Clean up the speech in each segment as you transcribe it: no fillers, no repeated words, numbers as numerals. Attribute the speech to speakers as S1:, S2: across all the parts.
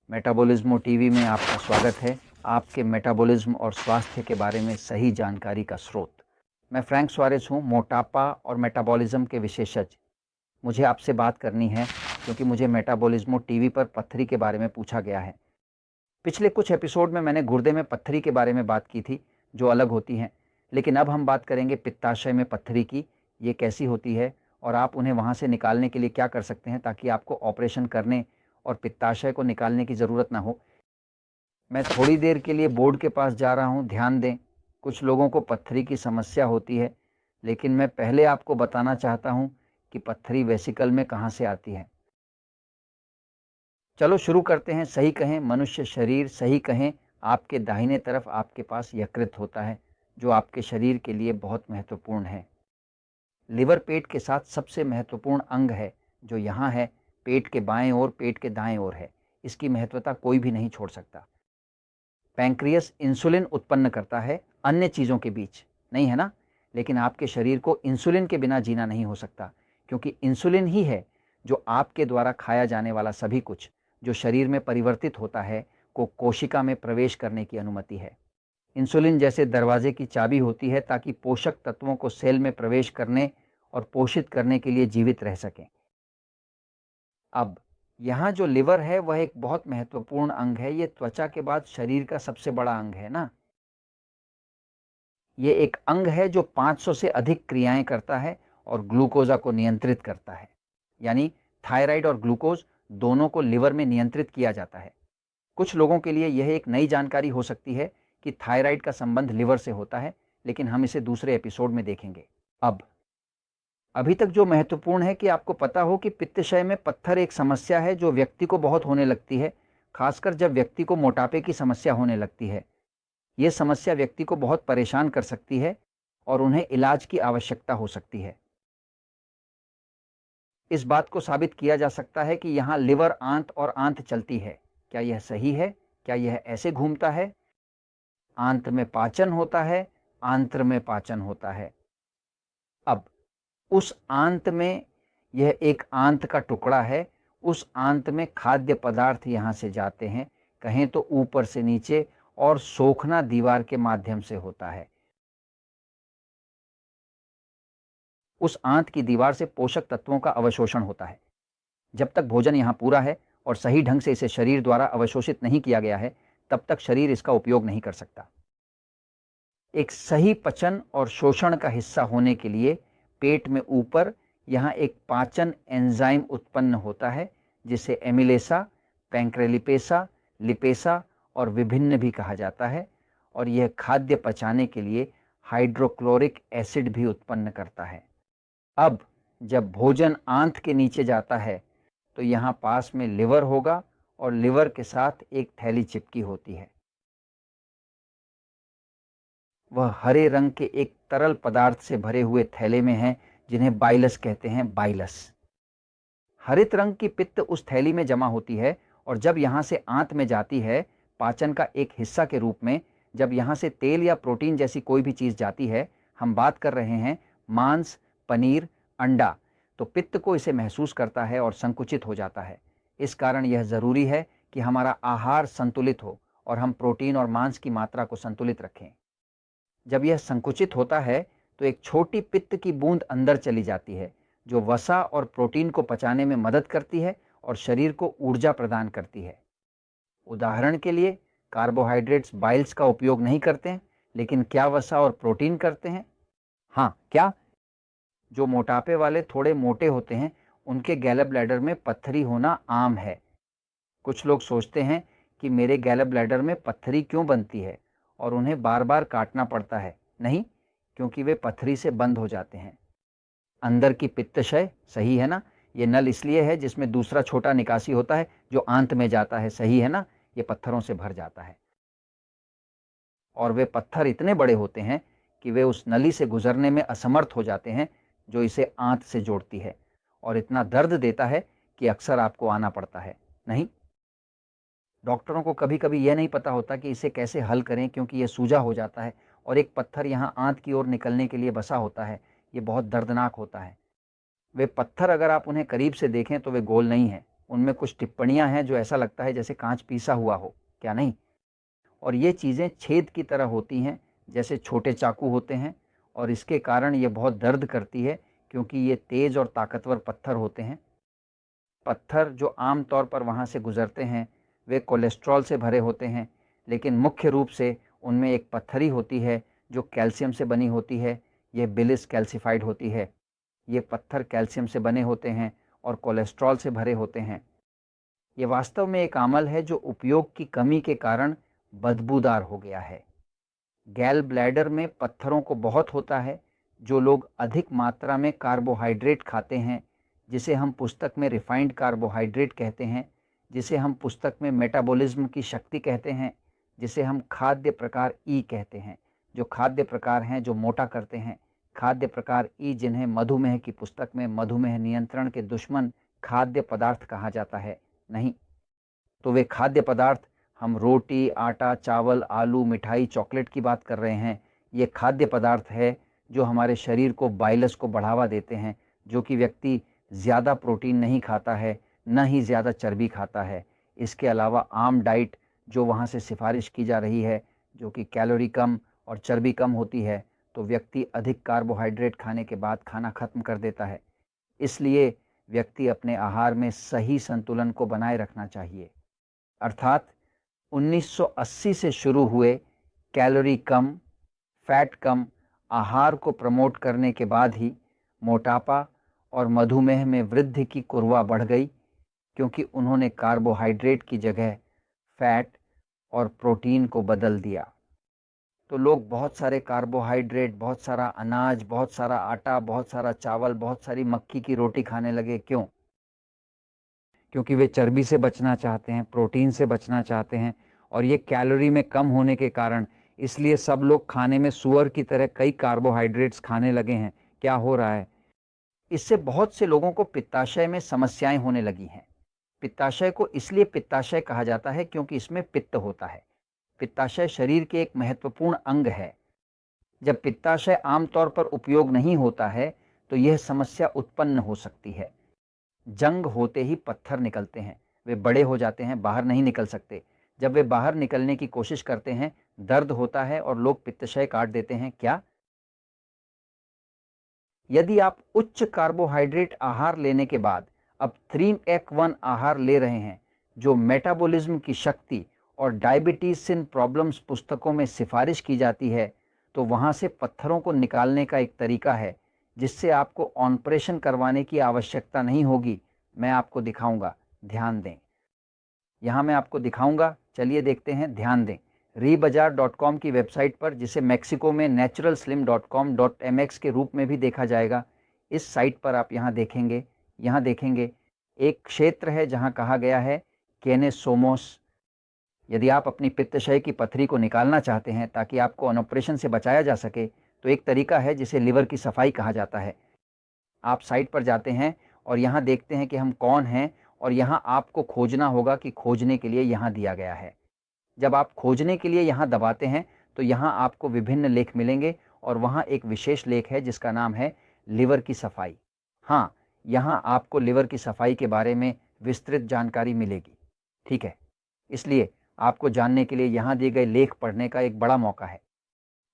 S1: Metabolism TV में आपका स्वागत है। आपके मेटाबॉलिज्म और स्वास्थ्य के बारे में सही जानकारी का स्रोत। मैं फ्रैंक सुआरेस हूँ, मोटापा और मेटाबॉलिज्म के विशेषज्ञ। मुझे आपसे बात करनी है क्योंकि मुझे मेटाबॉलिज्म टीवी पर पत्थरी के बारे में पूछा गया है। पिछले कुछ एपिसोड में मैंने गुर्दे में पत्थरी के बारे में बात की थी, जो अलग होती हैं, लेकिन अब हम बात करेंगे पित्ताशय में पत्थरी की। ये कैसी होती है और आप उन्हें वहाँ से निकालने के लिए क्या कर सकते हैं ताकि आपको ऑपरेशन करने और पित्ताशय को निकालने की ज़रूरत ना हो। मैं थोड़ी देर के लिए बोर्ड के पास जा रहा हूँ, ध्यान दें। कुछ लोगों को पत्थरी की समस्या होती है, लेकिन मैं पहले आपको बताना चाहता हूँ कि पत्थरी वेसिकल में कहाँ से आती है। चलो शुरू करते हैं। सही कहें मनुष्य शरीर, सही कहें आपके दाहिने तरफ आपके पास यकृत होता है, जो आपके शरीर के लिए बहुत महत्वपूर्ण है। लिवर पेट के साथ सबसे महत्वपूर्ण अंग है, जो यहाँ है, पेट के बाएं ओर, पेट के दाएं ओर है। इसकी महत्वता कोई भी नहीं छोड़ सकता। पैंक्रियस इंसुलिन उत्पन्न करता है, अन्य चीज़ों के बीच नहीं, है ना। लेकिन आपके शरीर को इंसुलिन के बिना जीना नहीं हो सकता, क्योंकि इंसुलिन ही है जो आपके द्वारा खाया जाने वाला सभी कुछ जो शरीर में परिवर्तित होता है को कोशिका में प्रवेश करने की अनुमति है। इंसुलिन जैसे दरवाजे की चाबी होती है ताकि पोषक तत्वों को सेल में प्रवेश करने और पोषित करने के लिए जीवित रह सकें। अब यहाँ जो लिवर है वह एक बहुत महत्वपूर्ण अंग है। ये त्वचा के बाद शरीर का सबसे बड़ा अंग है ना। ये एक अंग है जो 500 से अधिक क्रियाएं करता है और ग्लूकोजा को नियंत्रित करता है। यानी थायराइड और ग्लूकोज दोनों को लिवर में नियंत्रित किया जाता है। कुछ लोगों के लिए यह एक नई जानकारी हो सकती है कि थायराइड का संबंध लिवर से होता है, लेकिन हम इसे दूसरे एपिसोड में देखेंगे। अब अभी तक जो महत्वपूर्ण है कि आपको पता हो कि पित्तशय में पत्थर एक समस्या है जो व्यक्ति को बहुत होने लगती है, खासकर जब व्यक्ति को मोटापे की समस्या होने लगती है। ये समस्या व्यक्ति को बहुत परेशान कर सकती है और उन्हें इलाज की आवश्यकता हो सकती है। इस बात को साबित किया जा सकता है कि यहाँ लिवर आंत और आंत चलती है। क्या यह सही है? क्या यह ऐसे घूमता है? आंत में पाचन होता है, आंत्र में पाचन होता है। अब उस आंत में, यह एक आंत का टुकड़ा है, उस आंत में खाद्य पदार्थ यहाँ से जाते हैं, कहें तो ऊपर से नीचे, और सोखना दीवार के माध्यम से होता है। उस आंत की दीवार से पोषक तत्वों का अवशोषण होता है। जब तक भोजन यहाँ पूरा है और सही ढंग से इसे शरीर द्वारा अवशोषित नहीं किया गया है, तब तक शरीर इसका उपयोग नहीं कर सकता। एक सही पचन और शोषण का हिस्सा होने के लिए पेट में ऊपर यहाँ एक पाचन एंजाइम उत्पन्न होता है, जिसे एमिलेसा, पैंक्रेलिपेसा, लिपेसा और विभिन्न भी कहा जाता है, और यह खाद्य पचाने के लिए हाइड्रोक्लोरिक एसिड भी उत्पन्न करता है। अब जब भोजन आंत के नीचे जाता है तो यहाँ पास में लिवर होगा और लिवर के साथ एक थैली चिपकी होती है। वह हरे रंग के एक तरल पदार्थ से भरे हुए थैले में है, जिन्हें बाइलस कहते हैं, बाइलस। हरित रंग की पित्त उस थैली में जमा होती है और जब यहाँ से आंत में जाती है पाचन का एक हिस्सा के रूप में, जब यहाँ से तेल या प्रोटीन जैसी कोई भी चीज़ जाती है, हम बात कर रहे हैं मांस, पनीर, अंडा, तो पित्त को इसे महसूस करता है और संकुचित हो जाता है। इस कारण यह ज़रूरी है कि हमारा आहार संतुलित हो और हम प्रोटीन और मांस की मात्रा को संतुलित रखें। जब यह संकुचित होता है तो एक छोटी पित्त की बूंद अंदर चली जाती है, जो वसा और प्रोटीन को पचाने में मदद करती है और शरीर को ऊर्जा प्रदान करती है। उदाहरण के लिए, कार्बोहाइड्रेट्स बाइल्स का उपयोग नहीं करते हैं, लेकिन क्या वसा और प्रोटीन करते हैं? हाँ, क्या? जो मोटापे वाले थोड़े मोटे होते हैं, उनके गैल ब्लैडर में पत्थरी होना आम है। कुछ लोग सोचते हैं कि मेरे गैल ब्लैडर में पत्थरी क्यों बनती है और उन्हें बार बार काटना पड़ता है। नहीं, क्योंकि वे पत्थरी से बंद हो जाते हैं। अंदर की पित्तशय, सही है ना। ये नल इसलिए है जिसमें दूसरा छोटा निकासी होता है जो आंत में जाता है, सही है ना। ये पत्थरों से भर जाता है और वे पत्थर इतने बड़े होते हैं कि वे उस नली से गुजरने में असमर्थ हो जाते हैं जो इसे आंत से जोड़ती है, और इतना दर्द देता है कि अक्सर आपको आना पड़ता है। नहीं, डॉक्टरों को कभी कभी यह नहीं पता होता कि इसे कैसे हल करें, क्योंकि यह सूजा हो जाता है और एक पत्थर यहाँ आंत की ओर निकलने के लिए बसा होता है। ये बहुत दर्दनाक होता है। वे पत्थर अगर आप उन्हें करीब से देखें तो वे गोल नहीं हैं, उनमें कुछ टिप्पणियां हैं जो ऐसा लगता है जैसे कांच पीसा हुआ हो, क्या नहीं? और ये चीज़ें छेद की तरह होती हैं, जैसे छोटे चाकू होते हैं, और इसके कारण ये बहुत दर्द करती है क्योंकि ये तेज़ और ताकतवर पत्थर होते हैं। पत्थर जो आम तौर पर वहाँ से गुजरते हैं वे कोलेस्ट्रॉल से भरे होते हैं, लेकिन मुख्य रूप से उनमें एक पत्थरी होती है जो कैल्शियम से बनी होती है। ये बिलिस कैल्सिफाइड होती है। ये पत्थर कैल्शियम से बने होते हैं और कोलेस्ट्रॉल से भरे होते हैं। ये वास्तव में एक अम्ल है जो उपयोग की कमी के कारण बदबूदार हो गया है। गैल ब्लैडर में पत्थरों को बहुत होता है। जो लोग अधिक मात्रा में कार्बोहाइड्रेट खाते हैं, जिसे हम पुस्तक में रिफाइंड कार्बोहाइड्रेट कहते हैं, जिसे हम पुस्तक में मेटाबॉलिज्म की शक्ति कहते हैं, जिसे हम खाद्य प्रकार ई कहते हैं, जो खाद्य प्रकार हैं जो मोटा करते हैं, खाद्य प्रकार ई जिन्हें मधुमेह की पुस्तक में मधुमेह नियंत्रण के दुश्मन खाद्य पदार्थ कहा जाता है, नहीं तो वे खाद्य पदार्थ, हम रोटी, आटा, चावल, आलू, मिठाई, चॉकलेट की बात कर रहे हैं, ये खाद्य पदार्थ है जो हमारे शरीर को बाइलस को बढ़ावा देते हैं, जो कि व्यक्ति ज़्यादा प्रोटीन नहीं खाता है, न ही ज़्यादा चर्बी खाता है। इसके अलावा आम डाइट जो वहाँ से सिफारिश की जा रही है, जो कि कैलोरी कम और चर्बी कम होती है, तो व्यक्ति अधिक कार्बोहाइड्रेट खाने के बाद खाना खत्म कर देता है। इसलिए व्यक्ति अपने आहार में सही संतुलन को बनाए रखना चाहिए। अर्थात 1980 से शुरू हुए कैलोरी कम, फैट कम आहार को प्रमोट करने के बाद ही मोटापा और मधुमेह में वृद्धि की कुर्वा बढ़ गई, क्योंकि उन्होंने कार्बोहाइड्रेट की जगह फैट और प्रोटीन को बदल दिया। तो लोग बहुत सारे कार्बोहाइड्रेट, बहुत सारा अनाज, बहुत सारा आटा, बहुत सारा चावल, बहुत सारी मक्की की रोटी खाने लगे। क्यों? क्योंकि वे चर्बी से बचना चाहते हैं, प्रोटीन से बचना चाहते हैं, और ये कैलोरी में कम होने के कारण इसलिए सब लोग खाने में सूअर की तरह कई कार्बोहाइड्रेट्स खाने लगे हैं। क्या हो रहा है? इससे बहुत से लोगों को पित्ताशय में समस्याएं होने लगी हैं। पित्ताशय को इसलिए पित्ताशय कहा जाता है क्योंकि इसमें पित्त होता है। पित्ताशय शरीर के एक महत्वपूर्ण अंग है। जब पित्ताशय आमतौर पर उपयोग नहीं होता है तो यह समस्या उत्पन्न हो सकती है। जंग होते ही पत्थर निकलते हैं, वे बड़े हो जाते हैं, बाहर नहीं निकल सकते। जब वे बाहर निकलने की कोशिश करते हैं, दर्द होता है और लोग पित्ताशय काट देते हैं। क्या? यदि आप उच्च कार्बोहाइड्रेट आहार लेने के बाद अब 3-1 आहार ले रहे हैं, जो मेटाबॉलिज्म की शक्ति और डायबिटीज सिन प्रॉब्लम्स पुस्तकों में सिफारिश की जाती है, तो वहां से पत्थरों को निकालने का एक तरीका है जिससे आपको ऑपरेशन करवाने की आवश्यकता नहीं होगी। मैं आपको दिखाऊंगा, ध्यान दें। यहाँ मैं आपको दिखाऊंगा, चलिए देखते हैं, ध्यान दें। rebazar.com की वेबसाइट पर, जिसे मेक्सिको में naturalslim.com.mx के रूप में भी देखा जाएगा, इस साइट पर आप यहाँ देखेंगे एक क्षेत्र है जहाँ कहा गया है केनेसोमोस। यदि आप अपनी पित्तशय की पथरी को निकालना चाहते हैं ताकि आपको ऑपरेशन से बचाया जा सके, तो एक तरीका है जिसे लिवर की सफाई कहा जाता है। आप साइट पर जाते हैं और यहाँ देखते हैं कि हम कौन हैं, और यहाँ आपको खोजना होगा कि खोजने के लिए यहाँ दिया गया है। जब आप खोजने के लिए यहाँ दबाते हैं तो यहाँ आपको विभिन्न लेख मिलेंगे, और वहाँ एक विशेष लेख है जिसका नाम है लिवर की सफाई। हाँ, यहाँ आपको लिवर की सफाई के बारे में विस्तृत जानकारी मिलेगी। ठीक है, इसलिए आपको जानने के लिए यहाँ दिए गए लेख पढ़ने का एक बड़ा मौका है।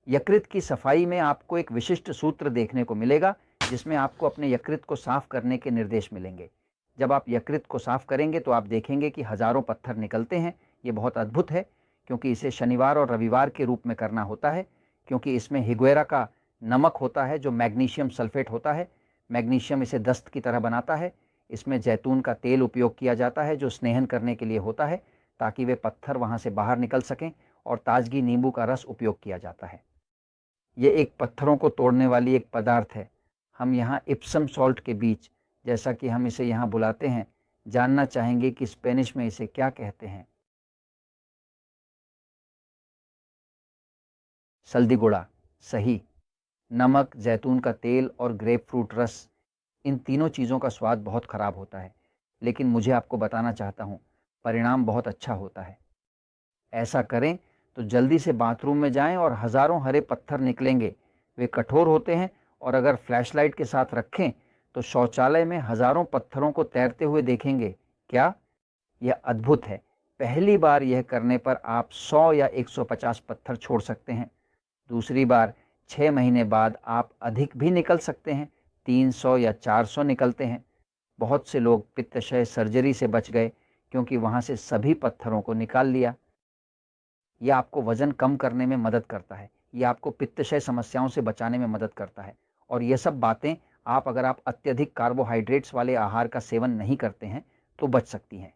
S1: यकृत की सफाई में आपको एक विशिष्ट सूत्र देखने को मिलेगा जिसमें आपको अपने यकृत को साफ करने के निर्देश मिलेंगे। जब आप यकृत को साफ करेंगे तो आप देखेंगे कि हजारों पत्थर निकलते हैं। ये बहुत अद्भुत है, क्योंकि इसे शनिवार और रविवार के रूप में करना होता है, क्योंकि इसमें हिगुएरा का नमक होता है जो मैग्नीशियम सल्फेट होता है। मैग्नीशियम इसे दस्त की तरह बनाता है। इसमें जैतून का तेल उपयोग किया जाता है जो स्नेहन करने के लिए होता है, ताकि वे पत्थर वहाँ से बाहर निकल सकें, और ताजगी नींबू का रस उपयोग किया जाता है। ये एक पत्थरों को तोड़ने वाली एक पदार्थ है। हम यहाँ इप्सम सॉल्ट के बीच, जैसा कि हम इसे यहाँ बुलाते हैं, जानना चाहेंगे कि स्पेनिश में इसे क्या कहते हैं। सल्दीगुड़ा, सही। नमक, जैतून का तेल और ग्रेप फ्रूट रस, इन तीनों चीज़ों का स्वाद बहुत ख़राब होता है, लेकिन मुझे आपको बताना चाहता हूँ, परिणाम बहुत अच्छा होता है। ऐसा करें तो जल्दी से बाथरूम में जाएं और हज़ारों हरे पत्थर निकलेंगे। वे कठोर होते हैं, और अगर फ्लैशलाइट के साथ रखें तो शौचालय में हज़ारों पत्थरों को तैरते हुए देखेंगे। क्या? यह अद्भुत है। पहली बार यह करने पर आप 100 या 150 पत्थर छोड़ सकते हैं। दूसरी बार 6 महीने बाद आप अधिक भी निकल सकते हैं, 300 या 400 निकलते हैं। बहुत से लोग पित्तशय सर्जरी से बच गए क्योंकि वहाँ से सभी पत्थरों को निकाल लिया। यह आपको वज़न कम करने में मदद करता है, यह आपको पित्तशय समस्याओं से बचाने में मदद करता है। और ये सब बातें अगर आप अत्यधिक कार्बोहाइड्रेट्स वाले आहार का सेवन नहीं करते हैं, तो बच सकती हैं।